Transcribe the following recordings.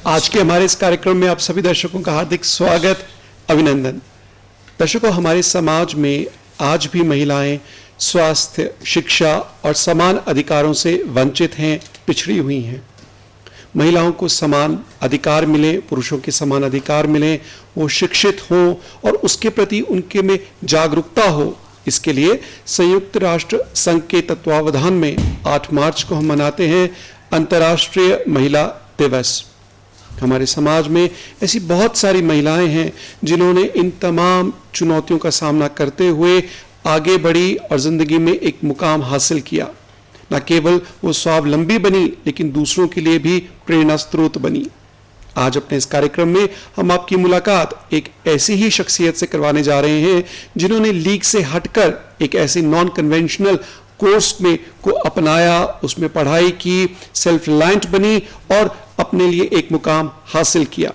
आज के हमारे इस कार्यक्रम में आप सभी दर्शकों का हार्दिक स्वागत, अभिनंदन। दर्शकों, हमारे समाज में आज भी महिलाएं स्वास्थ्य, शिक्षा और समान अधिकारों से वंचित हैं, पिछड़ी हुई हैं। महिलाओं को समान अधिकार मिले, पुरुषों के समान अधिकार मिले, वो शिक्षित हों और उसके प्रति उनके में जागरूकता हो। इसके लिए संयुक्त राष्ट्र संघ के तत्वावधान में 8 मार्च को हम मनाते हैं अंतर्राष्ट्रीय महिला दिवस। हमारे समाज में ऐसी बहुत सारी महिलाएं हैं जिन्होंने इन तमाम चुनौतियों का सामना करते हुए आगे बढ़ी और जिंदगी में एक मुकाम हासिल किया। न केवल वो स्वावलंबी बनी, लेकिन दूसरों के लिए भी प्रेरणा स्रोत बनी। आज अपने इस कार्यक्रम में हम आपकी मुलाकात एक ऐसी ही शख्सियत से करवाने जा रहे हैं जिन्होंने लीग से हटकर एक ऐसे नॉन कन्वेंशनल कोर्स में को अपनाया, उसमें पढ़ाई की, सेल्फ रिलायंट बनी और अपने लिए एक मुकाम हासिल किया।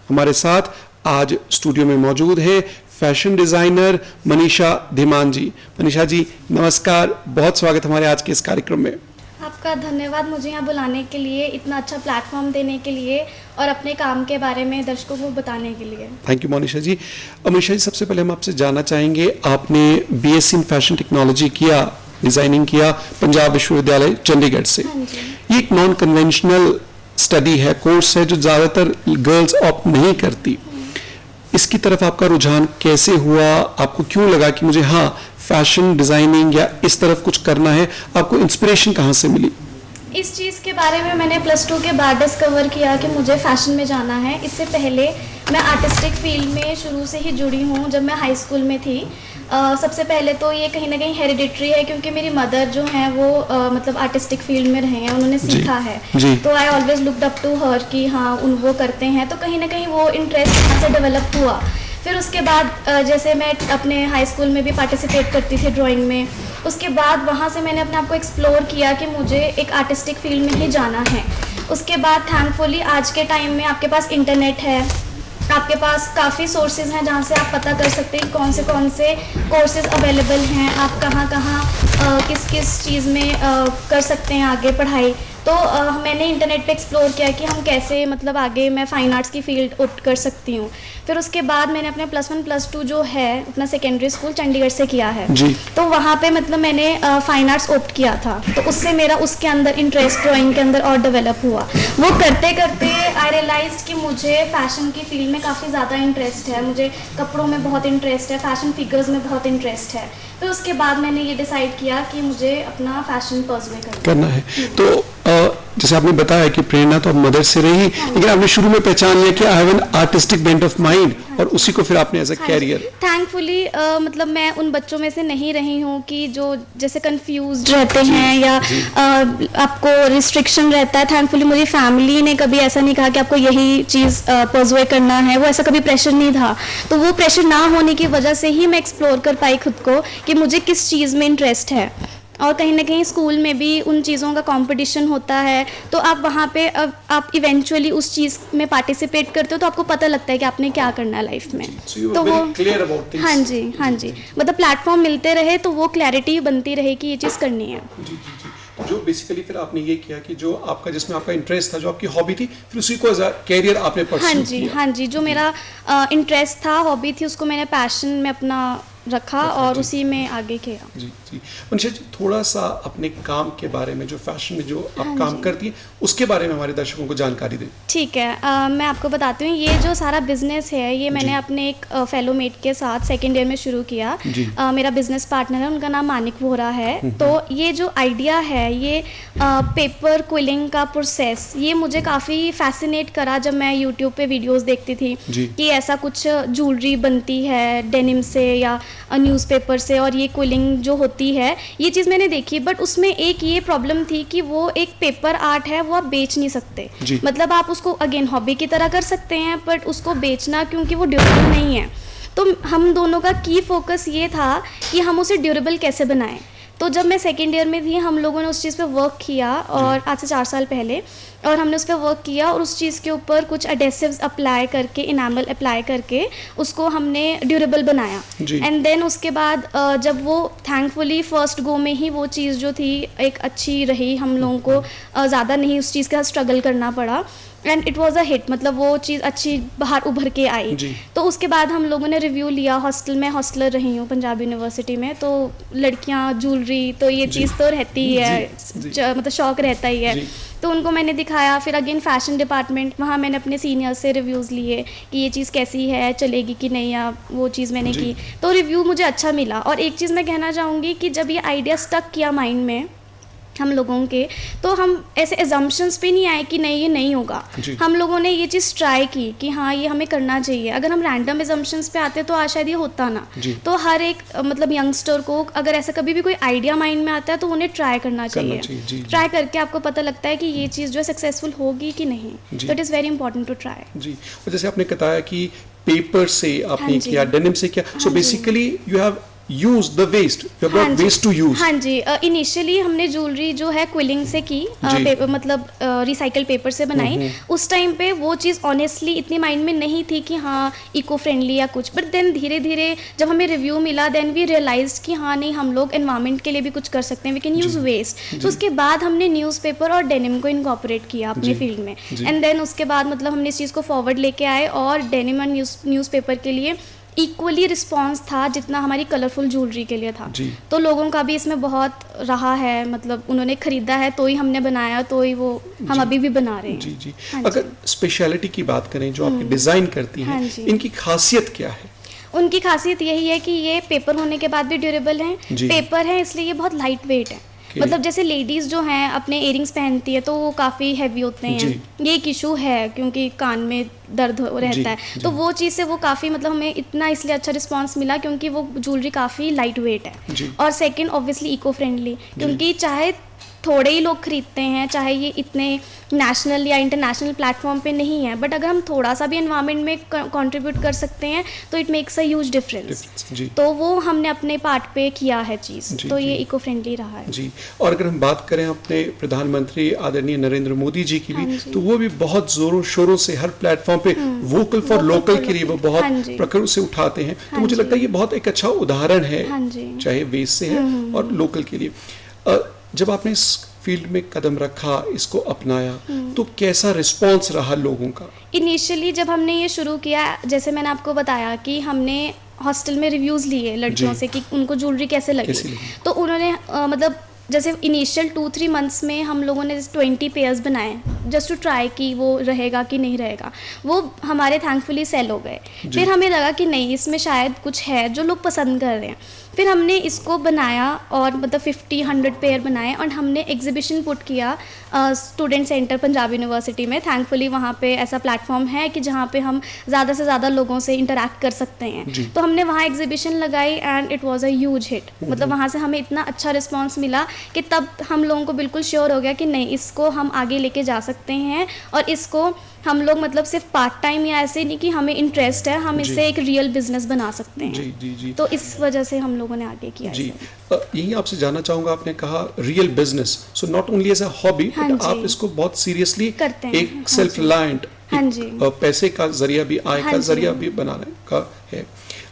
हमारे साथ आज स्टूडियो में मौजूद है फैशन डिजाइनर मनीषा धीमान जी। मनीषा जी नमस्कार, बहुत स्वागत हमारे आज के इस कार्यक्रम में। आपका धन्यवाद मुझे यहाँ बुलाने के लिए, इतना अच्छा प्लेटफॉर्म देने के लिए और अपने काम के बारे में दर्शकों को बताने के लिए। Thank you Manisha ji. मनीषा जी, सबसे पहले हम आपसे जानना चाहेंगे, आपने बीएससी इन फैशन टेक्नोलॉजी किया, डिजाइनिंग किया पंजाब विश्वविद्यालय चंडीगढ़ से। ये एक नॉन कन्वेंशनल स्टडी है, कोर्स है जो ज़्यादातर गर्ल्स ऑप्ट नहीं करती। इसकी तरफ आपका रुझान कैसे हुआ? आपको क्यों लगा कि मुझे फैशन डिजाइनिंग या इस तरफ कुछ करना है? आपको इंस्पिरेशन कहाँ से मिली? इस चीज़ के बारे में मैंने +2 के बाद डिस्कवर किया कि मुझे फैशन में जाना है। इससे पहले मैं आर्टिस्टिक फील्ड में शुरू से ही जुड़ी हूँ। जब मैं हाई स्कूल में थी, सबसे पहले तो ये कहीं ना कहीं हेरिडिटरी है, क्योंकि मेरी मदर जो हैं वो मतलब आर्टिस्टिक फील्ड में रहे हैं, उन्होंने सीखा है। तो I always looked up to her कि हाँ वो करते हैं, तो कहीं ना कहीं वो इंटरेस्ट यहाँ से डेवलप हुआ। फिर उसके बाद जैसे मैं अपने हाई स्कूल में भी पार्टिसिपेट करती थी ड्राइंग में। उसके बाद वहाँ से मैंने अपने आप को एक्सप्लोर किया कि मुझे एक आर्टिस्टिक फील्ड में ही जाना है। उसके बाद थैंकफुली आज के टाइम में आपके पास इंटरनेट है, आपके पास काफ़ी सोर्सेज हैं जहाँ से आप पता कर सकते हैं कौन से कोर्सेज अवेलेबल हैं, आप कहाँ किस चीज़ में कर सकते हैं आगे पढ़ाई। तो मैंने इंटरनेट पे एक्सप्लोर किया कि हम कैसे मतलब आगे मैं फ़ाइन आर्ट्स की फील्ड ऑप्ट कर सकती हूँ। फिर उसके बाद मैंने अपने +1 +2 जो है अपना सेकेंडरी स्कूल चंडीगढ़ से किया है जी। तो वहाँ पे मतलब मैंने फ़ाइन आर्ट्स ऑप्ट किया था, तो उससे मेरा उसके अंदर इंटरेस्ट ड्राइंग के अंदर और डेवलप हुआ। वो करते करते आई रियलाइज़ कि मुझे फ़ैशन की फील्ड में काफ़ी ज़्यादा इंटरेस्ट है, मुझे कपड़ों में बहुत इंटरेस्ट है, फ़ैशन फिगर्स में बहुत इंटरेस्ट है। फिर उसके बाद मैंने ये डिसाइड किया कि मुझे अपना फैशन परस्यू करना है। तो जैसे आपने बताया कि प्रेरणा तो मदर से रही, लेकिन आपने शुरू में पहचान लिया कि I have an artistic bent of mind, और उसी को फिर आपने एज अ कैरियर। थैंकफुली मतलब मैं उन बच्चों में से नहीं रही हूँ कि जो जैसे कंफ्यूज रहते हैं या आपको रिस्ट्रिक्शन रहता है। थैंकफुली मुझे फैमिली ने कभी ऐसा नहीं कहा कि आपको यही चीज़ परस्यू करना है, वो ऐसा कभी प्रेशर नहीं था। तो वो प्रेशर ना होने की वजह से ही मैं एक्सप्लोर कर पाई खुद को कि मुझे किस चीज़ में इंटरेस्ट है। और कहीं ना कहीं स्कूल में भी उन चीज़ों का कंपटीशन होता है, तो आप वहाँ पे आप इवेंचुअली उस चीज़ में पार्टिसिपेट करते हो, तो आपको पता लगता है कि आपने क्या करना है लाइफ में। तो वो हाँ जी मतलब प्लेटफॉर्म मिलते रहे तो वो क्लैरिटी बनती रहे कि ये चीज़ करनी है। जो बेसिकली फिर आपने ये किया कि जो आपका जिसमें आपका इंटरेस्ट था, जो आपकी हॉबी थी, फिर उसी को एज अ कैरियर आपने परस्यू किया। हाँ जी, जो मेरा इंटरेस्ट था, हॉबी थी, उसको मैंने पैशन में अपना रखा और उसी में आगे किया। जी जी। मनीषा जी, थोड़ा सा अपने काम के बारे में, जो फैशन में जो आप काम करती हैं, उसके बारे में हमारे दर्शकों को जानकारी दें। ठीक है, मैं आपको बताती हूँ। ये जो सारा बिजनेस है ये मैंने अपने एक फेलो मेट के साथ सेकेंड ईयर में शुरू किया। मेरा बिजनेस पार्टनर है, उनका नाम मानिक वोहरा है। तो ये जो आइडिया है, ये पेपर क्विलिंग का प्रोसेस, ये मुझे काफ़ी फैसिनेट करा जब मैं यूट्यूब पे वीडियोस देखती थी कि ऐसा कुछ ज्वेलरी बनती है डेनिम से या न्यूज़पेपर से, और ये क्विलिंग जो होती है, ये चीज़ मैंने देखी। बट उसमें एक ये प्रॉब्लम थी कि वो एक पेपर आर्ट है, वो आप बेच नहीं सकते। मतलब आप उसको अगेन हॉबी की तरह कर सकते हैं, बट उसको बेचना क्योंकि वो ड्यूरेबल नहीं है। तो हम दोनों का की फोकस ये था कि हम उसे ड्यूरेबल कैसे बनाएं। तो जब मैं सेकेंड ईयर में थी हम लोगों ने उस चीज़ पे वर्क किया, और आज से 4 साल पहले, और हमने उस पर वर्क किया और उस चीज़ के ऊपर कुछ एडेसिव्स अप्लाई करके, इनामल अप्लाई करके उसको हमने ड्यूरेबल बनाया। एंड देन उसके बाद जब वो थैंकफुली फर्स्ट गो में ही वो चीज़ जो थी एक अच्छी रही, हम लोगों को ज़्यादा नहीं उस चीज़ के साथ स्ट्रगल करना पड़ा, and it was a hit, मतलब वो चीज़ अच्छी बाहर उभर के आई। तो उसके बाद हम लोगों ने रिव्यू लिया, हॉस्टल में हॉस्टलर रही हूँ पंजाब यूनिवर्सिटी में, तो लड़कियाँ ज्वेलरी तो ये चीज़ तो रहती ही है, मतलब शौक रहता ही है। तो उनको मैंने दिखाया, फिर अगेन फैशन डिपार्टमेंट, वहाँ मैंने अपने सीनियर से रिव्यूज़ लिए कि ये चीज़ कैसी है, चलेगी कि नहीं, या वो चीज़ मैंने की, तो रिव्यू मुझे अच्छा मिला। और एक चीज़ मैं कहना चाहूँगी कि जब ये आइडिया स्टक किया माइंड में हम लोगों के, तो हम ऐसे एजम्पशंस पे नहीं आए कि नहीं ये नहीं होगा। हम लोगों ने ये चीज़ ट्राई की कि हाँ ये हमें करना चाहिए। अगर हम रैंडम एजम्पशंस पे आते तो आज शायद ये होता ना। तो हर एक मतलब यंगस्टर को अगर ऐसा कभी भी कोई आइडिया माइंड में आता है तो उन्हें ट्राई करना चाहिए। ट्राई करके आपको पता लगता है कि ये चीज़ जो है सक्सेसफुल होगी कि नहीं। तो it is very important to try. जी, और जैसे आपने बताया कि पेपर से आपने किया, डेनिम से किया, so basically you have use the waste, you have brought waste to use। हाँ जी, इनिशियली हमने ज्वेलरी जो है क्विलिंग से की, पेपर मतलब रिसाइकल पेपर से बनाई। उस टाइम पे वो चीज़ ऑनेस्टली इतनी माइंड में नहीं थी कि हाँ इको फ्रेंडली या कुछ, बट देन धीरे धीरे जब हमें रिव्यू मिला देन वी रियलाइज कि हाँ नहीं हम लोग एनवायरनमेंट के लिए भी कुछ कर सकते हैं, वी कैन यूज़ वेस्ट। तो उसके बाद हमने न्यूज़पेपर और डेनिम को इनकॉर्पोरेट किया अपने फील्ड में, एंड देन उसके बाद मतलब हमने इस चीज़ को फॉरवर्ड लेके आए, और डेनिम और न्यूज़पेपर के लिए इक्वली रिस्पॉन्स था जितना हमारी कलरफुल ज्वेलरी के लिए था। तो लोगों का भी इसमें बहुत रहा है, मतलब उन्होंने खरीदा है तो ही हमने बनाया, तो ही वो हम अभी भी बना रहे हैं। जी। अगर स्पेशलिटी की बात करें जो आपकी डिज़ाइन करती हैं, इनकी खासियत क्या है? उनकी खासियत यही है कि ये पेपर होने के बाद भी ड्यूरेबल हैं। पेपर है इसलिए ये बहुत लाइट वेट है। मतलब जैसे लेडीज़ जो हैं अपने इयरिंग्स पहनती है तो वो काफ़ी हैवी होते हैं, ये एक इशू है क्योंकि कान में दर्द रहता है। तो वो चीज़ से वो काफ़ी मतलब हमें इतना इसलिए अच्छा रिस्पांस मिला क्योंकि वो ज्वेलरी काफ़ी लाइट वेट है। और सेकंड ऑब्वियसली इको फ्रेंडली, क्योंकि चाहे थोड़े ही लोग खरीदते हैं, चाहे ये इतने नेशनल या इंटरनेशनल प्लेटफॉर्म पे नहीं है, बट अगर हम थोड़ा सा भी एनवायरनमेंट में कंट्रीब्यूट कर सकते हैं तो it makes a huge difference. तो वो हमने अपने पार्ट पे किया है चीज़, तो ये इको फ्रेंडली रहा है। जी, और अगर हम बात करें अपने प्रधानमंत्री आदरणीय नरेंद्र मोदी जी की भी, तो वो भी बहुत जोरों शोरों से हर प्लेटफॉर्म पे वोकल फॉर लोकल के लिए वो बहुत प्रखर से उठाते हैं। तो मुझे लगता है ये बहुत एक अच्छा उदाहरण है, चाहे वेस्ट से है और लोकल के लिए। जब आपने इस फील्ड में कदम रखा, इसको अपनाया, तो कैसा रिस्पॉन्स रहा लोगों का? इनिशियली जब हमने ये शुरू किया, जैसे मैंने आपको बताया कि हमने हॉस्टल में रिव्यूज़ लिए लड़कियों से कि उनको ज्वेलरी कैसे लगी। तो उन्होंने मतलब जैसे इनिशियल 2-3 मंथ्स में हम लोगों ने 20 पेयर्स बनाए जस्ट टू ट्राई कि वो रहेगा कि नहीं रहेगा। वो हमारे थैंकफुली सेल हो गए। फिर हमें लगा कि नहीं इसमें शायद कुछ है जो लोग पसंद कर रहे हैं। फिर हमने इसको बनाया और मतलब 50-100 पेयर बनाए और हमने एग्जीबिशन पुट किया स्टूडेंट सेंटर पंजाब यूनिवर्सिटी में। थैंकफुली वहाँ पे ऐसा प्लेटफॉर्म है कि जहाँ पे हम ज़्यादा से ज़्यादा लोगों से इंटरेक्ट कर सकते हैं। तो हमने वहाँ एग्जीबिशन लगाई and it was a huge hit. मतलब वहाँ से हमें इतना अच्छा रिस्पांस मिला कि तब हम लोगों को बिल्कुल श्योर हो गया कि नहीं इसको हम आगे लेके जा सकते हैं और इसको हम लोग मतलब सिर्फ पार्ट टाइम या ऐसे नहीं कि हमें इंटरेस्ट है, हम इससे एक रियल बिजनेस बना सकते हैं। जी। तो इस वजह से हम लोगों ने आगे किया। जी, यही आपसे जानना चाहूँगा, आपने कहा real business, so not only as a hobby but आप इसको बहुत सीरियसली करते हैं, एक सेल्फ रिलायंट, पैसे का जरिया भी, आय का जरिया भी बनाने का है।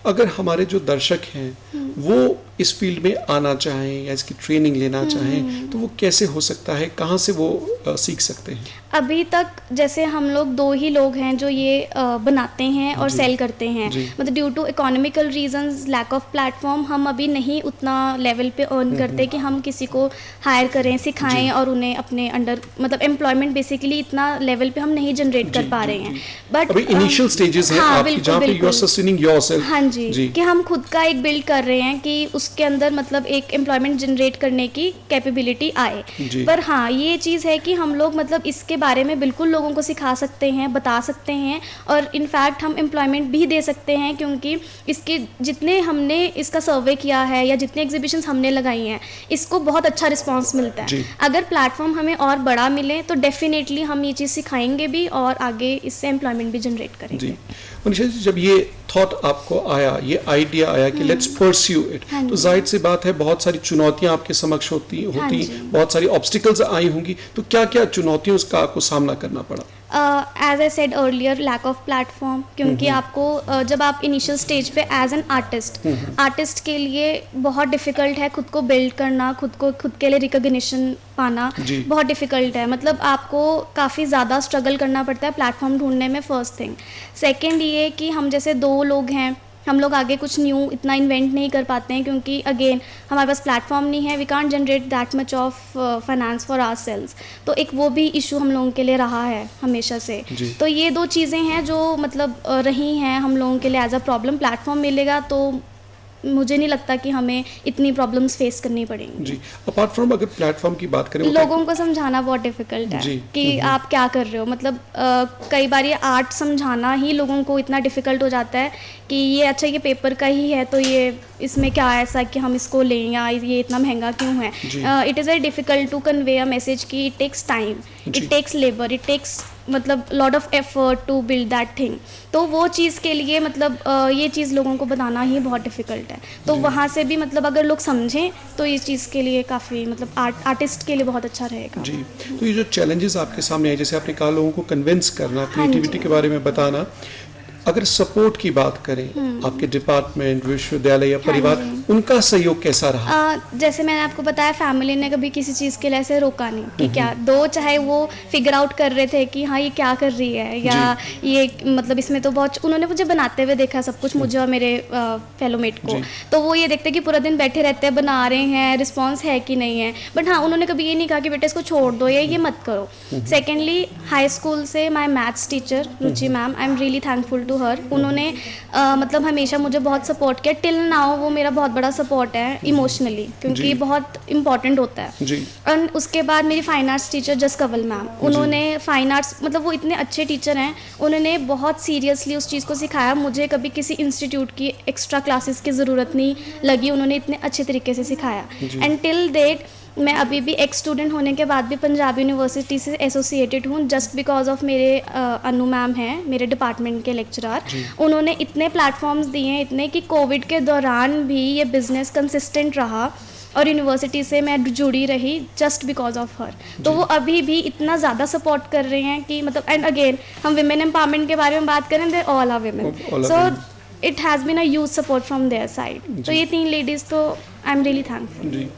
अगर हमारे जो दर्शक हैं वो इस फील्ड में आना चाहें या इसकी ट्रेनिंग लेना चाहें तो वो कैसे हो सकता है, कहाँ से वो सीख सकते हैं? अभी तक जैसे हम लोग 2 ही लोग हैं जो ये बनाते हैं और सेल करते हैं। मतलब due to economical reasons, lack of platform, हम अभी नहीं उतना लेवल पे अर्न करते कि हम किसी को हायर करें, सिखाएं और उन्हें अपने अंडर मतलब एम्प्लॉयमेंट बेसिकली इतना लेवल पे हम नहीं जनरेट कर पा रहे हैं। बट अभी इनिशियल स्टेजेस हैं आपकी जहाँ पे यू आर सस्टेनिंग योरसेल्फ। हाँ जी, कि हम खुद का एक बिल्ड कर रहे हैं कि उसके अंदर मतलब एक एम्प्लॉयमेंट जनरेट करने की कैपेबिलिटी आए। पर हाँ ये चीज़ है कि हम लोग मतलब इसके बारे में बिल्कुल लोगों को सिखा सकते हैं, बता सकते हैं और इनफैक्ट हम एम्प्लॉयमेंट भी दे सकते हैं क्योंकि इसके जितने हमने इसका सर्वे किया है या जितने एग्जीबिशंस हमने लगाई हैं इसको बहुत अच्छा रिस्पांस मिलता है। अगर प्लेटफॉर्म हमें और बड़ा मिले तो डेफिनेटली हम ये चीज़ सिखाएंगे भी और आगे इससे एम्प्लॉयमेंट भी जनरेट करेंगे। मनीषा जी, जब ये थॉट आपको आया, ये आइडिया आया कि लेट्स परस्यू इट, तो जाहिर सी बात है बहुत सारी चुनौतियां आपके समक्ष होती बहुत सारी ऑब्स्टिकल्स आई होंगी, तो क्या क्या चुनौतियों का आपको सामना करना पड़ा? As I said earlier, lack of platform, क्योंकि आपको जब आप इनिशियल स्टेज पे एज एन आर्टिस्ट के लिए बहुत डिफ़िकल्ट है खुद को बिल्ड करना, खुद के लिए रिकॉग्निशन पाना बहुत डिफ़िकल्ट है। मतलब आपको काफ़ी ज़्यादा स्ट्रगल करना पड़ता है प्लेटफॉर्म ढूंढने में, फर्स्ट थिंग। सेकेंड ये कि हम जैसे 2 लोग हैं, हम लोग आगे कुछ न्यू इतना इन्वेंट नहीं कर पाते हैं, क्योंकि अगेन हमारे पास प्लेटफॉर्म नहीं है, we can't generate that much of finance for our sales. तो एक वो भी इशू हम लोगों के लिए रहा है हमेशा से। तो ये 2 चीज़ें हैं जो मतलब रही हैं हम लोगों के लिए एज अ प्रॉब्लम। प्लेटफॉर्म मिलेगा तो मुझे नहीं लगता कि हमें इतनी प्रॉब्लम्स फेस करनी पड़ेंगी। जी, अपार्ट फ्रॉम अगर प्लेटफॉर्म की बात करें, लोगों को समझाना बहुत डिफिकल्ट है कि आप क्या कर रहे हो। मतलब कई बार ये आर्ट समझाना ही लोगों को इतना डिफिकल्ट हो जाता है कि ये अच्छा ये पेपर का ही है तो ये इसमें क्या ऐसा कि हम इसको लें, या ये इतना महंगा क्यों है। It is very difficult to convey a message कि it takes time, it takes labour, it takes मतलब lot of effort to build that thing. तो वो चीज़ के लिए मतलब ये चीज़ लोगों को बताना ही बहुत डिफ़िकल्ट है। तो वहाँ से भी मतलब अगर लोग समझें तो इस चीज़ के लिए काफ़ी मतलब आर्टिस्ट के लिए बहुत अच्छा रहेगा। जी, तो ये जो चैलेंजेस आपके सामने आए, जैसे आपने कहा लोगों को कन्विंस करना, क्रिएटिविटी के बारे में बताना, अगर सपोर्ट की बात करें, आपके डिपार्टमेंट, विश्वविद्यालय या परिवार, उनका सहयोग कैसा रहा? जैसे मैंने आपको बताया, फैमिली ने कभी किसी चीज़ के लिए ऐसे रोका नहीं कि क्या दो, चाहे वो फिगर आउट कर रहे थे कि हाँ ये क्या कर रही है, या ये मतलब इसमें तो बहुत, उन्होंने मुझे बनाते हुए देखा सब कुछ, मुझे और मेरे फेलोमेट को। तो वो ये देखते कि पूरा दिन बैठे रहते हैं, बना रहे हैं, रिस्पॉन्स है कि नहीं है। बट हाँ, उन्होंने कभी ये नहीं कहा कि बेटा इसको छोड़ दो या ये मत करो। सेकेंडली, हाई स्कूल से my maths teacher Ruchi ma'am, I am really thankful to her. उन्होंने मतलब हमेशा मुझे बहुत सपोर्ट किया, टिल नाउ वो मेरा बहुत बड़ा सपोर्ट है इमोशनली, क्योंकि बहुत इंपॉर्टेंट होता है। और उसके बाद मेरी फाइन आर्ट्स टीचर जस कंवल मैम, उन्होंने फाइन आर्ट्स मतलब वो इतने अच्छे टीचर हैं, उन्होंने बहुत सीरियसली उस चीज़ को सिखाया। मुझे कभी किसी इंस्टीट्यूट की एक्स्ट्रा क्लासेस की ज़रूरत नहीं लगी, उन्होंने इतने अच्छे तरीके से सिखाया। एंड टिल डेट मैं अभी भी एक्स स्टूडेंट होने के बाद भी पंजाब यूनिवर्सिटी से एसोसिएटेड हूँ, जस्ट बिकॉज ऑफ मेरे अनु मैम हैं, मेरे डिपार्टमेंट के लेक्चरर। उन्होंने इतने प्लेटफॉर्म्स दिए हैं, इतने कि कोविड के दौरान भी ये बिज़नेस कंसिस्टेंट रहा और यूनिवर्सिटी से मैं जुड़ी रही जस्ट बिकॉज ऑफ हर। तो वो अभी भी इतना ज़्यादा सपोर्ट कर रहे हैं कि मतलब, एंड अगेन हम विमेन एम्पावरमेंट के बारे में बात करें, they all are women, so it has been a huge support from their side. तो ये 3 लेडीज़, तो I am really thankful.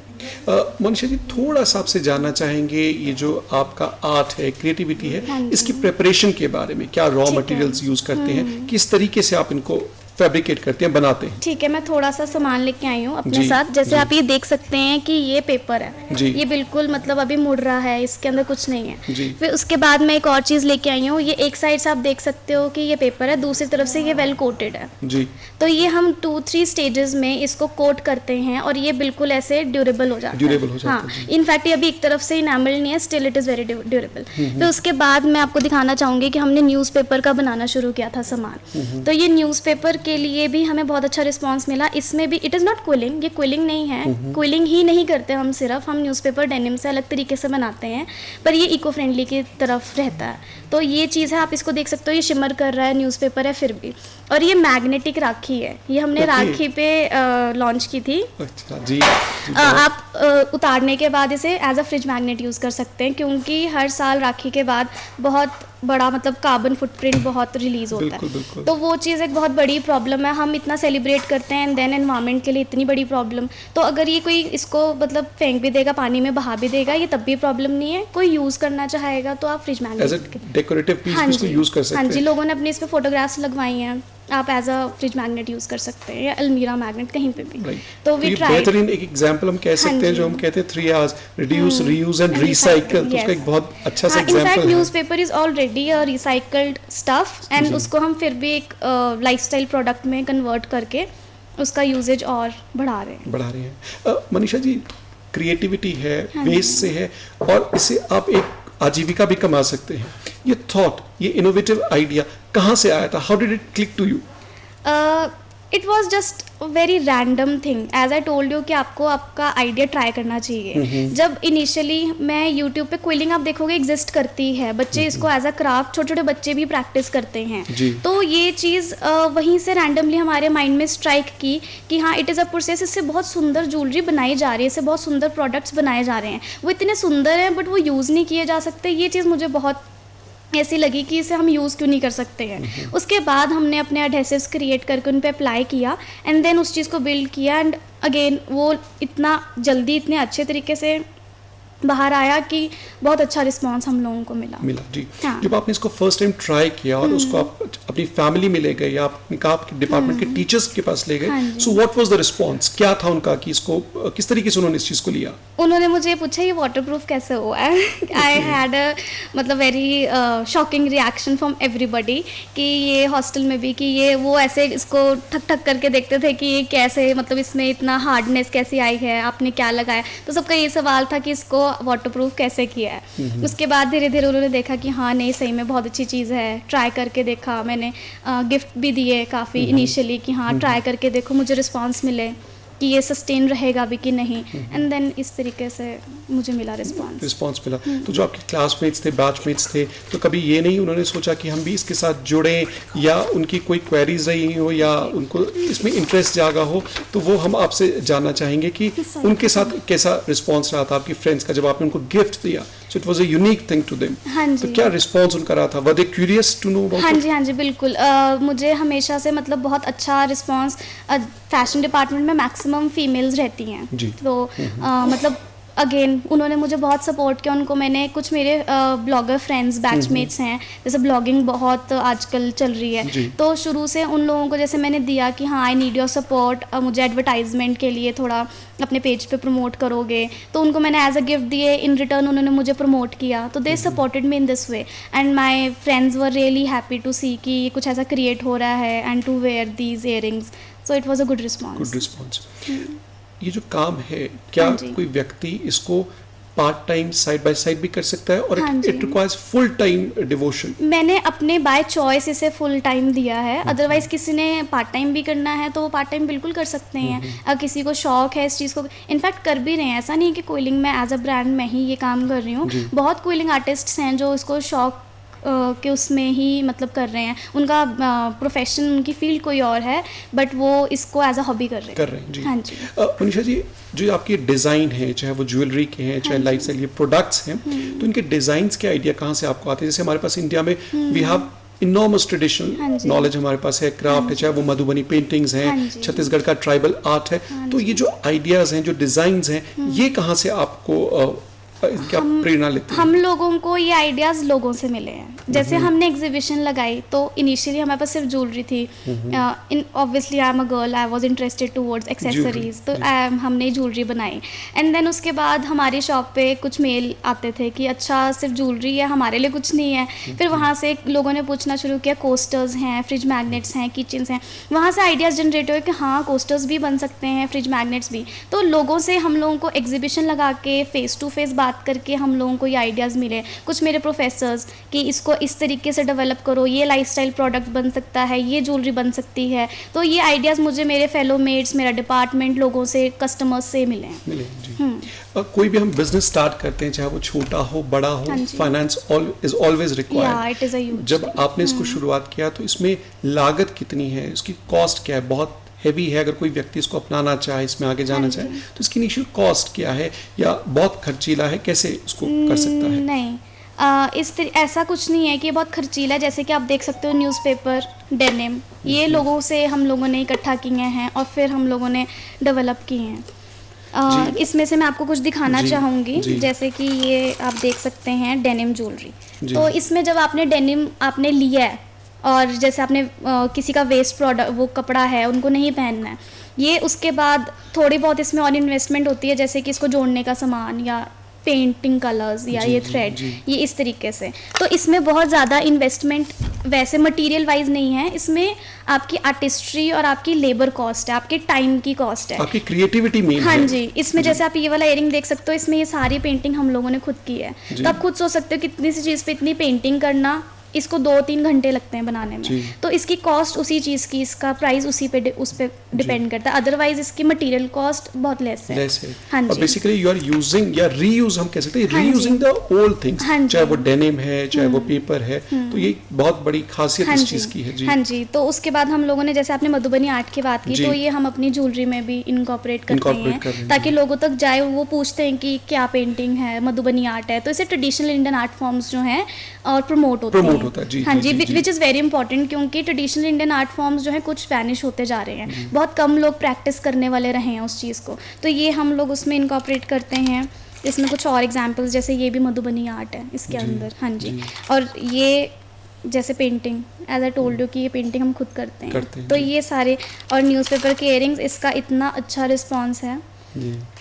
Manisha ji, थोड़ा सा आपसे जानना चाहेंगे, ये जो आपका आर्ट है, क्रिएटिविटी है, इसकी प्रिपरेशन के बारे में, क्या रॉ मटेरियल्स यूज करते हैं, किस तरीके से आप इनको फैब्रिकेट करते हैं, बनाते हैं? ठीक है, मैं थोड़ा सा सामान लेके आई हूँ अपने साथ। जैसे आप ये देख सकते हैं कि ये पेपर है, ये बिल्कुल मतलब अभी मुड़ रहा है, इसके अंदर कुछ नहीं है। फिर उसके बाद मैं एक और चीज़ लेके आई हूँ, ये एक साइड से आप देख सकते हो कि ये पेपर है, दूसरी तरफ से ये वेल कोटेड है जी। तो ये हम 2-3 स्टेजेस में इसको कोट करते हैं और ये बिल्कुल ऐसे ड्यूरेबल हो जाता है। हाँ, इनफैक्ट ये अभी एक तरफ से इनामल नहीं है, still it is very durable. फिर उसके बाद मैं आपको दिखाना चाहूँगी कि हमने न्यूज़पेपर का बनाना शुरू किया था सामान। तो ये न्यूज़पेपर के लिए भी हमें बहुत अच्छा रिस्पांस मिला। इसमें भी इट इज़ नॉट क्विलिंग, ये क्विलिंग नहीं है, क्विलिंग ही नहीं करते हम, सिर्फ हम न्यूज़पेपर डेनिम से अलग तरीके से बनाते हैं, पर ये इको फ्रेंडली की तरफ रहता है। तो ये चीज़ है, आप इसको देख सकते हो, ये शिमर कर रहा है, न्यूज़पेपर है फिर भी। और ये मैग्नेटिक राखी है, ये हमने राखी पे लॉन्च की थी। अच्छा जी। आप उतारने के बाद इसे as a fridge magnet use कर सकते हैं, क्योंकि हर साल राखी के बाद बहुत बड़ा मतलब कार्बन फुटप्रिंट बहुत रिलीज होता है। तो वो चीज़ एक बहुत बड़ी प्रॉब्लम है। हम इतना सेलिब्रेट करते हैं एंड देन एनवायरनमेंट के लिए इतनी बड़ी प्रॉब्लम। तो अगर ये कोई इसको मतलब फेंक भी देगा, पानी में बहा भी देगा, ये तब भी प्रॉब्लम नहीं है। कोई यूज़ करना चाहेगा तो आप फ्रिज मैग्नेट डेकोरेटिव पीस इसको यूज़ कर सकते हैं। हाँ जी, लोगों ने अपने इस पे फोटोग्राफ्स लगवाई हैं, आप as a fridge magnet use कर सकते हैं या अलमीरा मैग्नेट कहीं पे भी। तो वी ट्राई, बेहतरीन एक एग्जांपल हम कह सकते हैं जो हम कहते हैं 3 R's, reduce, reuse and recycle. तो उसका एक बहुत अच्छा सा एग्जांपल है। In fact newspaper is already a recycled stuff and उसको हम फिर भी एक लाइफस्टाइल प्रोडक्ट में कन्वर्ट करके उसका यूजेज और बढ़ा रहे हैं। मनीषा जी, क्रिएटिविटी है, वेस्ट से है और इससे आप एक आजीविका भी कमा सकते हैं। ये थॉट, ये इनोवेटिव आइडिया कहाँ से आया था? How did it click to you? It was just very random thing, as I told you कि आपको आपका आइडिया ट्राई करना चाहिए। जब इनिशियली मैं यूट्यूब पे क्विलिंग आप देखोगे एग्जिस्ट करती है, बच्चे इसको एज अ क्राफ्ट छोटे छोटे बच्चे भी प्रैक्टिस करते हैं, तो ये चीज़ वहीं से रैंडमली हमारे माइंड में स्ट्राइक की कि हाँ इट इज़ अ प्रोसेस, इससे बहुत सुंदर ज्वेलरी बनाई जा रही है, इससे बहुत सुंदर प्रोडक्ट्स बनाए जा रहे हैं, वो इतने सुंदर हैं बट वो यूज़ नहीं किए जा सकते। ये चीज़ मुझे बहुत ऐसी लगी कि इसे हम यूज़ क्यों नहीं कर सकते हैं। उसके बाद हमने अपने एडहेसिव्स क्रिएट करके उन पे अप्लाई किया एंड देन उस चीज़ को बिल्ड किया एंड अगेन वो इतना जल्दी इतने अच्छे तरीके से बाहर आया कि बहुत अच्छा रिस्पांस हम लोगों को मिला जी। हाँ। जब आपने इसको फर्स्ट टाइम ट्राई किया और उसको आप अपनी फैमिली में ले गए या आपने कहा आपके डिपार्टमेंट के टीचर्स के पास ले गए, so what was the response, क्या था उनका कि इसको किस तरीके से उन्होंने इस चीज़ को लिया? उन्होंने मुझे पूछा ये वाटरप्रूफ कैसे हुआ है। आई हैड अ मतलब very shocking reaction from everybody कि ये हॉस्टल में भी कि ये वो ऐसे इसको ठक ठक करके देखते थे कि ये कैसे, मतलब इसमें इतना हार्डनेस कैसी आई है, आपने क्या लगाया, तो सबका ये सवाल था कि इसको वाटरप्रूफ कैसे किया है। उसके बाद धीरे धीरे उन्होंने देखा कि हाँ नहीं सही में बहुत अच्छी चीज़ है, ट्राई करके देखा, मैंने गिफ्ट भी दिए काफ़ी इनिशियली कि हाँ ट्राई करके देखो, मुझे रिस्पांस मिले कि ये सस्टेन रहेगा भी कि नहीं, एंड देन इस तरीके से मुझे मिला रिस्पांस मिला। तो जो आपके क्लासमेट्स थे, बैचमेट्स थे, तो कभी ये नहीं उन्होंने सोचा कि हम भी इसके साथ जुड़ें या उनकी कोई क्वेरीज रही हो या उनको इसमें इंटरेस्ट जागा हो, तो वो हम आपसे जानना चाहेंगे कि उनके साथ कैसा रिस्पांस रहा था आपकी फ्रेंड्स का जब आपने उनको गिफ्ट दिया? So it was a unique thing to them. हाँ जी। तो क्या रिस्पांस उनका रहा था? Were they curious to know about it? हाँ जी बिल्कुल। मुझे हमेशा से मतलब बहुत अच्छा रिस्पांस, फैशन डिपार्टमेंट में मैक्सिमम फीमेल्स रहती हैं जी। तो मतलब अगेन उन्होंने मुझे बहुत सपोर्ट किया। उनको मैंने कुछ मेरे ब्लॉगर फ्रेंड्स बैचमेट्स हैं, जैसे ब्लॉगिंग बहुत आजकल चल रही है, तो शुरू से उन लोगों को जैसे मैंने दिया कि हाँ आई नीड योर सपोर्ट, मुझे एडवर्टाइजमेंट के लिए थोड़ा अपने पेज पे प्रमोट करोगे, तो उनको मैंने एज अ गिफ्ट दिए, इन रिटर्न उन्होंने मुझे प्रमोट किया, तो they supported me in this way and my friends were really happy to see कि ये कुछ ऐसा क्रिएट हो रहा है and to wear these earrings, so it was a good response. ये जो काम है, क्या कोई व्यक्ति इसको part time side by side भी कर सकता है और it requires full time devotion? मैंने अपने बाय चॉइस इसे फुल टाइम दिया है, अदरवाइज किसी ने पार्ट टाइम भी करना है तो वो पार्ट टाइम बिल्कुल कर सकते हैं। अगर किसी को शौक है इस चीज़ को, इनफैक्ट कर भी रहे हैं, ऐसा नहीं कि क्विलिंग में एज अ ब्रांड मैं ही ये काम कर रही हूँ, बहुत क्विलिंग आर्टिस्ट्स हैं जो इसको शौक के उसमें ही मतलब कर रहे हैं, उनका प्रोफेशन उनकी फील्ड कोई और है बट वो इसको एज अ हॉबी कर रहे हैं जी। हाँ जी। मनीषा जी, जो आपके डिज़ाइन है, चाहे वो ज्वेलरी के हैं चाहे लाइफस्टाइल ये प्रोडक्ट्स हैं, तो इनके डिज़ाइंस के आइडिया कहाँ से आपको आते हैं? जैसे हमारे पास इंडिया में we have enormous traditional knowledge हमारे पास है, क्राफ्ट है, चाहे वो मधुबनी पेंटिंग्स हैं, छत्तीसगढ़ का ट्राइबल आर्ट है, तो ये जो आइडियाज़ हैं, जो डिज़ाइंस हैं, ये कहाँ से आपको क्या प्रेरणा लेते हैं? हम लोगों को ये आइडियाज़ लोगों से मिले हैं। जैसे हमने एग्जीबिशन लगाई तो इनिशियली हमारे पास सिर्फ ज्वेलरी थी, in obviously I am a girl, I was interested towards accessories, तो हमने ज्वेलरी बनाई एंड देन उसके बाद हमारी शॉप पे कुछ मेल आते थे कि अच्छा सिर्फ ज्वेलरी है, हमारे लिए कुछ नहीं है। फिर वहाँ से लोगों ने पूछना शुरू किया, कोस्टर्स हैं, फ्रिज मैग्नेट्स हैं, किचन्स हैं, वहाँ से आइडियाज़ जनरेट हुए कि हाँ कोस्टर्स भी बन सकते हैं, फ्रिज मैग्नेट्स भी। तो लोगों से हम लोगों को एग्जीबिशन लगा के फेस टू फेस बात करके हम लोगों को ये आइडियाज़ मिले। कुछ मेरे प्रोफेसर्स कि इसको इस तरीके से डेवलप करो, ये लाइफस्टाइल प्रोडक्ट बन सकता है, ये ज्वेलरी बन सकती है, तो ये आइडियाज़ मुझे मेरे फेलो मेट्स, मेरा डिपार्टमेंट, लोगों से, कस्टमर्स से मिले हैं। कोई भी हम बिजनेस स्टार्ट करते हैं, चाहे वो छोटा हो बड़ा हो, फाइनेंस इज ऑलवेज रिक्वायर्ड। जब आपने इसको शुरुआत किया तो इसमें लागत कितनी है, उसकी कॉस्ट क्या है? बहुत हैवी है, अगर कोई व्यक्ति इसको अपनाना चाहे, इसमें आगे जाना चाहे, तो इसकी इनिशियल कॉस्ट क्या है या बहुत खर्चीला है, कैसे उसको कर सकता है? नहीं, ऐसा कुछ नहीं है कि ये बहुत खर्चीला है। जैसे कि आप देख सकते हो न्यूज़पेपर, डेनिम, ये लोगों से हम लोगों ने इकट्ठा किए हैं और फिर हम लोगों ने डेवलप किए हैं। इसमें से मैं आपको कुछ दिखाना चाहूँगी, जैसे कि ये आप देख सकते हैं डेनिम ज्वेलरी। तो इसमें जब आपने डेनिम आपने लिया है और जैसे आपने किसी का वेस्ट प्रोडक्ट, वो कपड़ा है, उनको नहीं पहनना है, ये उसके बाद थोड़ी बहुत इसमें और इन्वेस्टमेंट होती है, जैसे कि इसको जोड़ने का सामान या पेंटिंग कलर्स या ये थ्रेड, ये इस तरीके से। तो इसमें बहुत ज़्यादा इन्वेस्टमेंट वैसे मटेरियल वाइज नहीं है, इसमें आपकी आर्टिस्ट्री और आपकी लेबर कॉस्ट है, आपके टाइम की कॉस्ट है, आपकी क्रिएटिविटी मेन है। हाँ जी। इसमें जैसे आप ये वाला इयरिंग देख सकते हो, इसमें ये सारी पेंटिंग हम लोगों ने खुद की है, तो आप खुद सोच सकते हो कितनी सी चीज़ पे इतनी पेंटिंग करना इसको 2-3 घंटे लगते हैं बनाने जी। में, तो इसकी कॉस्ट उसी चीज़ की, इसका प्राइस उस पे डिपेंड करता है। अदरवाइज इसकी मटेरियल कॉस्ट बहुत लेस है। हाँ और बेसिकली यू आर यूजिंग या रीयूज हम कह सकते हैं, रीयूजिंग द ओल्ड थिंग्स, चाहे वो डेनिम है चाहे वो पेपर है, तो ये बहुत बड़ी खासियत इस चीज की है। जी हाँ जी। तो उसके बाद हम लोगों ने, जैसे आपने मधुबनी आर्ट की बात की, तो ये हम अपनी ज्वेलरी में भी इनकॉर्पोरेट करते हैं ताकि लोगों तक जाए, वो पूछते हैं कि क्या पेंटिंग है, मधुबनी आर्ट है, तो इसे ट्रेडिशनल इंडियन आर्ट फॉर्म्स जो हैं और प्रमोट होता है। हाँ जी, विच इज़ वेरी इंपॉर्टेंट, क्योंकि ट्रेडिशनल इंडियन आर्ट फॉर्म्स जो है कुछ वैनिश होते जा रहे हैं, बहुत कम लोग प्रैक्टिस करने वाले रहे हैं उस चीज़ को, तो ये हम लोग उसमें इनकॉर्पोरेट करते हैं। इसमें कुछ और एग्जांपल्स, जैसे ये भी मधुबनी आर्ट है इसके अंदर। हाँ जी। और ये जैसे painting, as I told you कि ये पेंटिंग हम खुद करते हैं तो ये सारे, और न्यूज़पेपर के इयरिंग्स, इसका इतना अच्छा रिस्पॉन्स है।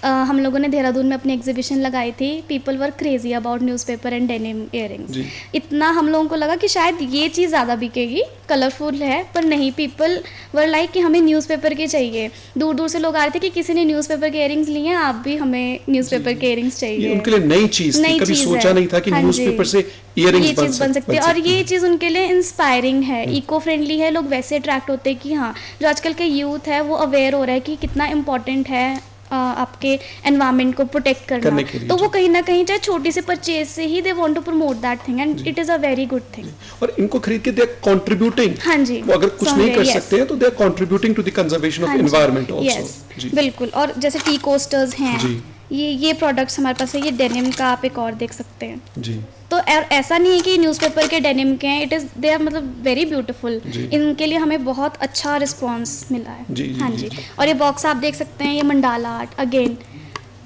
हम लोगों ने देहरादून में अपनी एग्जीबिशन लगाई थी, people were crazy about newspaper and denim earrings. इतना हम लोगों को लगा कि शायद ये चीज़ ज़्यादा बिकेगी, कलरफुल है, पर नहीं, पीपल वर लाइक कि हमें न्यूज़पेपर के चाहिए। दूर दूर से लोग आ रहे थे कि किसी ने न्यूज़पेपर के इयरिंग्स लिए हैं, आप भी हमें न्यूज़पेपर के इयरिंग्स चाहिए। उनके लिए नई चीज़ थी, कभी सोचा नहीं था कि न्यूज़पेपर से इयरिंग्स बन सकती है, और ये चीज़ उनके लिए इंस्पायरिंग है, इको फ्रेंडली है। लोग वैसे अट्रैक्ट होते हैं कि हाँ, जो आजकल के यूथ है वो अवेयर हो रहा है कि कितना इम्पोर्टेंट है आपके एनवायरनमेंट को प्रोटेक्ट करने के लिए, तो वो कहीं ना कहीं चाहे छोटी से परचेज से ही they want to promote that thing, and it is a very good thing. और इनको खरीद के दे आर कंट्रीब्यूटिंग। हाँ जी, वो अगर कुछ नहीं कर सकते हैं तो they are contributing to the conservation of environment also. बिल्कुल। और जैसे टी कोस्टर्स हैं, ये प्रोडक्ट्स हमारे पास है। ये डेनिम का आप एक और देख सकते हैं जी। तो ऐसा नहीं है कि न्यूज़पेपर के डेनिम के हैं, इट इज़ दे आर मतलब वेरी ब्यूटीफुल। इनके लिए हमें बहुत अच्छा रिस्पांस मिला है। हाँ जी। और ये बॉक्स आप देख सकते हैं, ये mandala art, again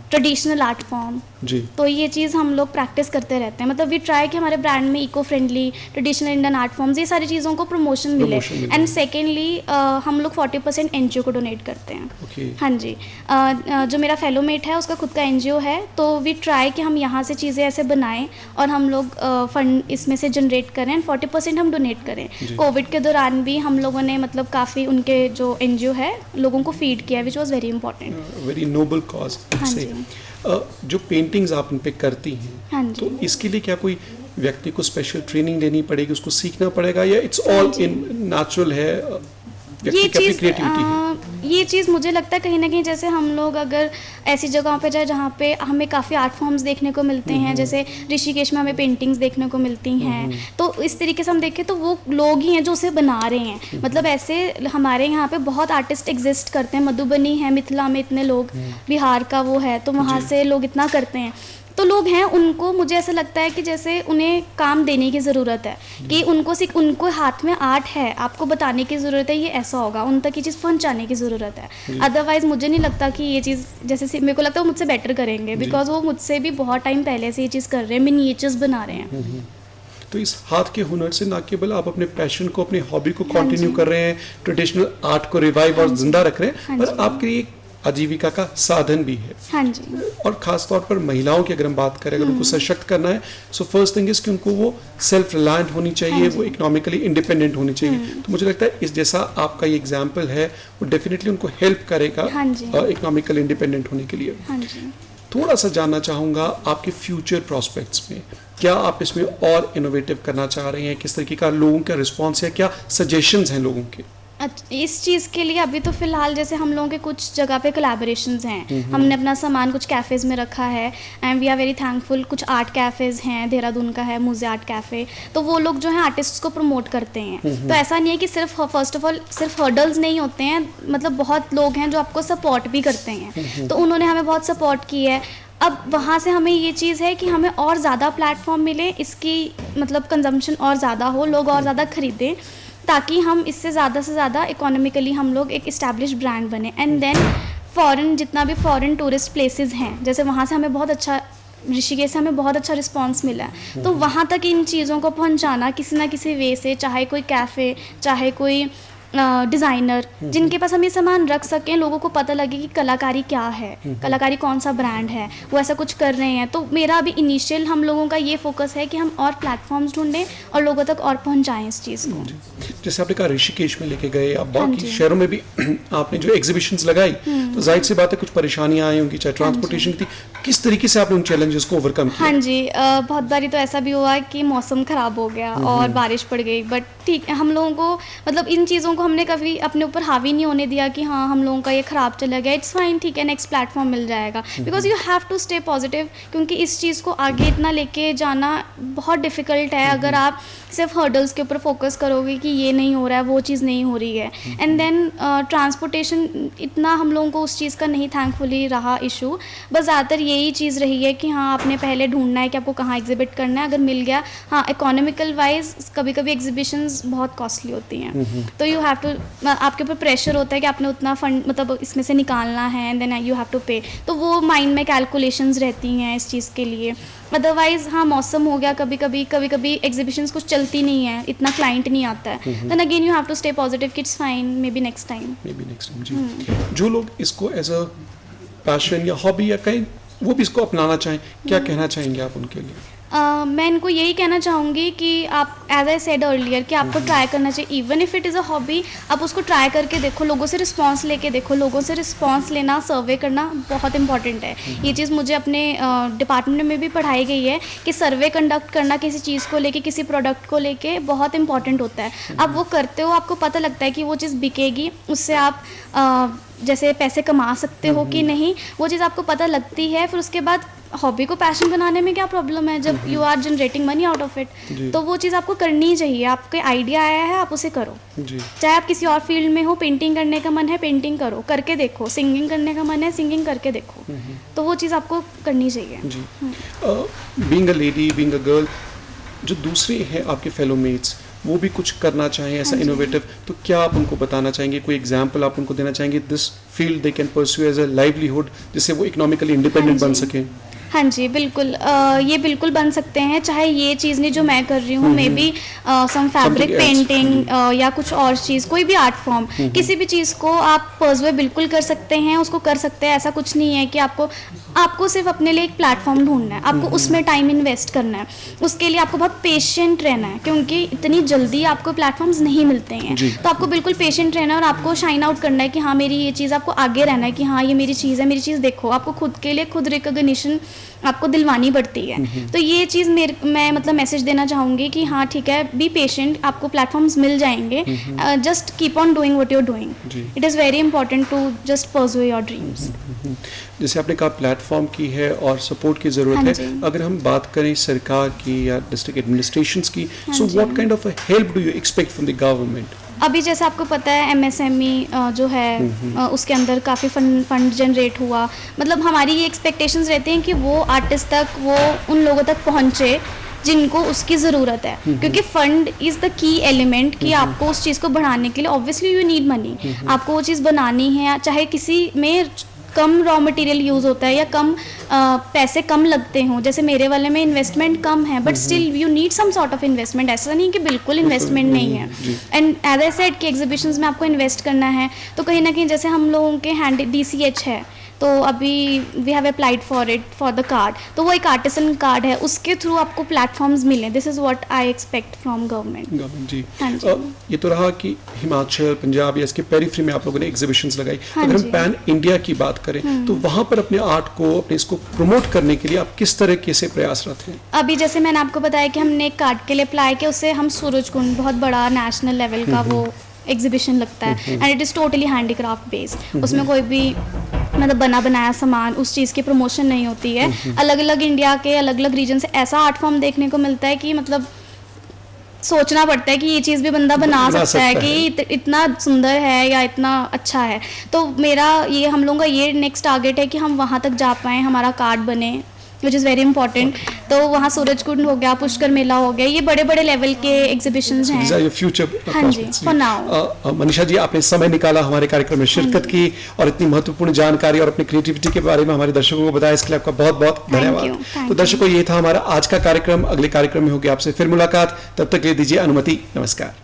traditional art form जी। तो ये चीज़ हम लोग प्रैक्टिस करते रहते हैं, मतलब वी ट्राई कि हमारे ब्रांड में eco friendly, traditional Indian art forms, ये सारी चीज़ों को प्रमोशन मिले। एंड सेकेंडली हम लोग 40% एनजीओ को डोनेट करते हैं। हाँ जी। जो मेरा फेलोमेट है उसका खुद का एनजीओ है, तो वी ट्राई कि हम यहाँ से चीज़ें ऐसे बनाएं और हम लोग फंड इसमें से जनरेट करें, एंड 40% हम डोनेट करें। कोविड के दौरान भी हम लोगों ने मतलब काफ़ी उनके जो एनजीओ है लोगों को फीड किया, which was very important. Very noble cause. हाँ जी। जो पेंटिंग्स आप इन पे करती हैं, हाँ तो इसके लिए क्या कोई व्यक्ति को स्पेशल ट्रेनिंग लेनी पड़ेगी, उसको सीखना पड़ेगा, या इट्स ऑल इन नेचुरल है, ये चीज़ मुझे लगता है कहीं ना कहीं, जैसे हम लोग अगर ऐसी जगहों पे जाए जहाँ पे हमें काफ़ी आर्ट फॉर्म्स देखने को मिलते हैं, जैसे ऋषिकेश में हमें पेंटिंग्स देखने को मिलती हैं, तो इस तरीके से हम देखें तो वो लोग ही हैं जो उसे बना रहे हैं। मतलब ऐसे हमारे यहाँ पे बहुत आर्टिस्ट एग्जिस्ट करते हैं, मधुबनी है, मिथिला में इतने लोग, बिहार का वो है, तो वहाँ से लोग इतना करते हैं, तो लोग हैं, उनको मुझे ऐसा लगता है कि जैसे उन्हें काम देने की ज़रूरत है, कि उनको हाथ में आर्ट है, आपको बताने की ज़रूरत है ये ऐसा होगा, उन तक ये चीज़ पहुंचाने की ज़रूरत है। अदरवाइज़ मुझे नहीं लगता कि ये चीज़, जैसे मेरे को लगता है वो मुझसे बेटर करेंगे, बिकॉज वो मुझसे भी बहुत टाइम पहले से ये चीज़ कर रहे हैं, मिनिएचर्स बना रहे हैं। तो इस हाथ के हुनर से ना केवल आप अपने पैशन को, अपने हॉबी को कंटिन्यू कर रहे हैं, ट्रेडिशनल आर्ट को रिवाइव और जिंदा रख रहे हैं, पर आपके लिए आजीविका का साधन भी है। हाँ जी। और खास तौर पर महिलाओं की अगर हम बात करें, अगर उनको सशक्त करना है, सो फर्स्ट थिंग इज कि उनको वो सेल्फ रिलायंट होनी चाहिए, वो इकोनॉमिकली इंडिपेंडेंट होनी चाहिए। तो मुझे लगता है इस जैसा आपका ये एग्जाम्पल है वो डेफिनेटली उनको हेल्प करेगा इकोनॉमिकली इंडिपेंडेंट होने के लिए। हाँ जी। थोड़ा सा जानना चाहूँगा आपके फ्यूचर प्रॉस्पेक्ट्स में, क्या आप इसमें और इनोवेटिव करना चाह रहे हैं, किस तरीके का लोगों का रिस्पॉन्स है, क्या सजेशंस हैं लोगों के? इस चीज़ के लिए अभी तो फ़िलहाल जैसे हम लोगों के कुछ जगह पे कोलैबोरेशंस हैं, हमने अपना सामान कुछ कैफ़ेज़ में रखा है, and we are very thankful. कुछ आर्ट कैफ़ेज़ हैं, देहरादून का है मुझे आर्ट कैफ़े, तो वो लोग जो हैं आर्टिस्ट्स को प्रमोट करते हैं। तो ऐसा नहीं है कि सिर्फ फर्स्ट ऑफ ऑल सिर्फ हर्डल्स नहीं होते हैं, मतलब बहुत लोग हैं जो आपको सपोर्ट भी करते हैं, तो उन्होंने हमें बहुत सपोर्ट की है। अब वहाँ से हमें ये चीज़ है कि हमें और ज़्यादा प्लेटफॉर्म मिले, इसकी मतलब कंजम्पशन और ज़्यादा हो, लोग और ज़्यादा खरीदें, ताकि हम इससे ज़्यादा से ज़्यादा इकोनॉमिकली हम लोग एक इस्टेब्लिश ब्रांड बने। एंड देन फॉरेन, जितना भी फॉरेन टूरिस्ट प्लेसेस हैं, जैसे वहाँ से हमें बहुत अच्छा, ऋषिकेश से हमें बहुत अच्छा रिस्पांस मिला है, तो वहाँ तक इन चीज़ों को पहुँचाना किसी ना किसी वे से, चाहे कोई कैफ़े, चाहे कोई डिज़ाइनर, जिनके पास हम ये सामान रख सकें, लोगों को पता लगे कि कलाकारी क्या है, कलाकारी कौन सा ब्रांड है, वो ऐसा कुछ कर रहे हैं। तो मेरा अभी इनिशियल हम लोगों का ये फोकस है कि हम और प्लेटफॉर्म्स ढूंढें और लोगों तक और पहुंचाएं इस चीज़ को। जैसे आपने कहा ऋषिकेश में लेके गए, आप हाँ बाकी जी। शहरों में भी आपने जो एग्जीबिशंस लगाई, तो जाहिर सी बात है कुछ परेशानियां आई होंगी, चाहे ट्रांसपोर्टेशन की थी, किस तरीके से आपने उन चैलेंजेस को ओवरकम किया? हाँ जी, बहुत बारी तो ऐसा भी हुआ कि मौसम ख़राब हो गया और बारिश पड़ गई, बट ठीक है, हम लोगों को मतलब इन चीज़ों को हमने कभी अपने ऊपर हावी नहीं होने दिया कि हाँ हम लोगों का ये ख़राब चला गया, इट्स फाइन, ठीक है, नेक्स्ट प्लेटफॉर्म मिल जाएगा, because you have to stay positive, क्योंकि इस चीज़ को आगे इतना लेके जाना बहुत डिफ़िकल्ट है अगर आप सिर्फ हर्डल्स के ऊपर फोकस करोगे कि ये नहीं हो रहा है, वो चीज़ नहीं हो रही है। एंड देन ट्रांसपोर्टेशन इतना हम लोगों को उस चीज़ का नहीं थैंकफुली रहा इशू, बस ज़्यादातर यही चीज़ रही है कि हाँ आपने पहले ढूंढना है कि आपको कहाँ एग्जिबिट करना है, अगर मिल गया, हाँ इकोनॉमिकल वाइज कभी कभी एग्जीबिशंस बहुत कॉस्टली होती हैं, तो यू हैव टू, आपके ऊपर प्रेशर होता है कि आपने उतना फंड मतलब इसमें से निकालना है, and then you have to pay, तो वो माइंड में कैलकुलेशंस रहती हैं इस चीज़ के लिए। अदरवाइज हाँ मौसम हो गया, कभी कभी एग्जीबिशंस कुछ चलती नहीं है, इतना क्लाइंट नहीं आता है, then again you have to stay positive कि it's fine, maybe next time. जी। जो लोग इसको एज अ पैशन या हॉबी या कहीं वो भी इसको अपनाना चाहें, क्या कहना चाहेंगे आप उनके लिए? मैं इनको यही कहना चाहूँगी कि आप, एज आई सेड अर्लियर, कि आपको ट्राई करना चाहिए, even if it is a hobby, आप उसको ट्राई करके देखो, लोगों से रिस्पांस लेके देखो, लोगों से रिस्पांस लेना, सर्वे करना बहुत इंपॉर्टेंट है। ये चीज़ मुझे अपने डिपार्टमेंट में भी पढ़ाई गई है कि सर्वे कंडक्ट करना किसी चीज़ को लेके, किसी प्रोडक्ट को लेके बहुत इंपॉर्टेंट होता है। आप वो करते हो, आपको पता लगता है कि वो चीज़ बिकेगी, उससे आप जैसे पैसे कमा सकते हो कि नहीं, वो चीज़ आपको पता लगती है। फिर उसके बाद हॉबी को पैशन बनाने में क्या प्रॉब्लम है, जब you are generating money out of it, तो वो चीज़ आपको करनी ही चाहिए। आपके आइडिया आया है, आप उसे करो, चाहे आप किसी और फील्ड में हो, पेंटिंग करने का मन है, पेंटिंग करो, करके देखो, सिंगिंग करने का मन है, सिंगिंग करके देखो, तो वो चीज़ आपको करनी चाहिए। जी। Being a lady, being a girl, जो दूसरे हैं आपके फेलो मेट्स, वो भी कुछ करना चाहें ऐसा इनोवेटिव, तो क्या आप उनको बताना चाहेंगे, कोई एग्जांपल आप उनको देना चाहेंगे, this field they can pursue as a livelihood, जिससे वो इकोनॉमिकली इंडिपेंडेंट बन सकें? हाँ जी, बिल्कुल, ये बिल्कुल बन सकते हैं, चाहे ये चीज़ नहीं जो मैं कर रही हूँ, maybe some fabric painting या कुछ और चीज़, कोई भी आर्ट फॉर्म, किसी भी चीज़ को आप परस्यू बिल्कुल कर सकते हैं, उसको कर सकते हैं। ऐसा कुछ नहीं है कि आपको सिर्फ अपने लिए एक प्लेटफॉर्म ढूंढना है, आपको उसमें टाइम इन्वेस्ट करना है, उसके लिए आपको बहुत पेशेंट रहना है, क्योंकि इतनी जल्दी आपको प्लेटफॉर्म्स नहीं मिलते हैं, तो आपको बिल्कुल पेशेंट रहना है और आपको शाइन आउट करना है कि हाँ मेरी ये चीज़, आपको आगे रहना है कि हाँ ये मेरी चीज़ है, मेरी चीज़ देखो, आपको खुद के लिए खुद रिकॉग्निशन आपको दिलवानी पड़ती है। तो ये चीज़ मैं मतलब मैसेज देना चाहूँगी कि हाँ ठीक है, बी पेशेंट, आपको प्लेटफॉर्म्स मिल जाएंगे, just keep on doing what you are doing, it is very important to just pursue your dreams. जैसे आपने कहा प्लेटफॉर्म की है और सपोर्ट की ज़रूरत है, अगर हम बात करें सरकार की या डिस्ट्रिक्ट एडमिनिस्ट्रेशंस की, so what kind of help do you expect from the government? अभी जैसे आपको पता है MSME जो है उसके अंदर काफ़ी फंड जनरेट हुआ, मतलब हमारी ये एक्सपेक्टेशंस रहते हैं कि वो आर्टिस्ट तक, वो उन लोगों तक पहुँचे जिनको उसकी ज़रूरत है, क्योंकि fund is the key element कि आपको उस चीज़ को बढ़ाने के लिए ऑब्वियसली यू नीड मनी, आपको वो चीज़ बनानी है, चाहे किसी में कम रॉ मटेरियल यूज़ होता है या कम पैसे कम लगते हों, जैसे मेरे वाले में इन्वेस्टमेंट कम है, but still you need some sort of investment, ऐसा नहीं कि बिल्कुल इन्वेस्टमेंट नहीं है। एंड एज आई सेड कि एग्जीबिशंस में आपको इन्वेस्ट करना है, तो कहीं ना कहीं जैसे हम लोगों के हैंड DCH है, तो अभी we have applied for it for the card, तो वो एक आर्टिसन कार्ड है, उसके थ्रू आपको प्लेटफॉर्म्स मिलें, this is what I expect from government. जी, हाँ जी। ये तो रहा कि हिमाचल, पंजाब या इसके पेरिफेरी में आप लोगों ने एग्जीबिशंस लगाई, अगर हम पैन इंडिया की बात करें तो वहाँ पर अपने आर्ट को, अपने इसको प्रमोट करने के लिए आप किस तरीके से प्रयासरत हैं? अभी जैसे मैंने आपको बताया कि हमने एक कार्ड के लिए अप्लाई किया, उससे हम सूरजकुंड, बहुत बड़ा नेशनल लेवल का वो एग्जीबिशन लगता है, and it is totally handicraft based, उसमें कोई भी मतलब बना बनाया सामान, उस चीज़ की प्रमोशन नहीं होती है। अलग अलग इंडिया के अलग अलग रीजन से ऐसा आर्ट फॉर्म देखने को मिलता है कि मतलब सोचना पड़ता है कि ये चीज़ भी बंदा बना सकता है कि इतना सुंदर है या इतना अच्छा है। तो मेरा ये, हम लोगों का ये नेक्स्ट टारगेट है कि हम वहाँ तक जा पाएँ, हमारा कार्ड बने, विच इज़ वेरी इंपॉर्टेंट। तो वहाँ सूरजकुंड हो गया, पुष्कर मेला हो गया, ये बड़े बड़े लेवल के एग्जीबिशंस हैं। हाँ जी, फॉर नाउ। मनीषा जी, आपने समय निकाला हमारे कार्यक्रम में शिरकत की और इतनी महत्वपूर्ण जानकारी और अपनी क्रिएटिविटी के बारे में हमारे दर्शकों को बताया, इसके लिए आपका बहुत बहुत धन्यवाद। तो दर्शकों, ये था हमारा आज का कार्यक्रम, अगले कार्यक्रम में होगी आपसे फिर मुलाकात, तब तक ले दीजिए अनुमति, नमस्कार।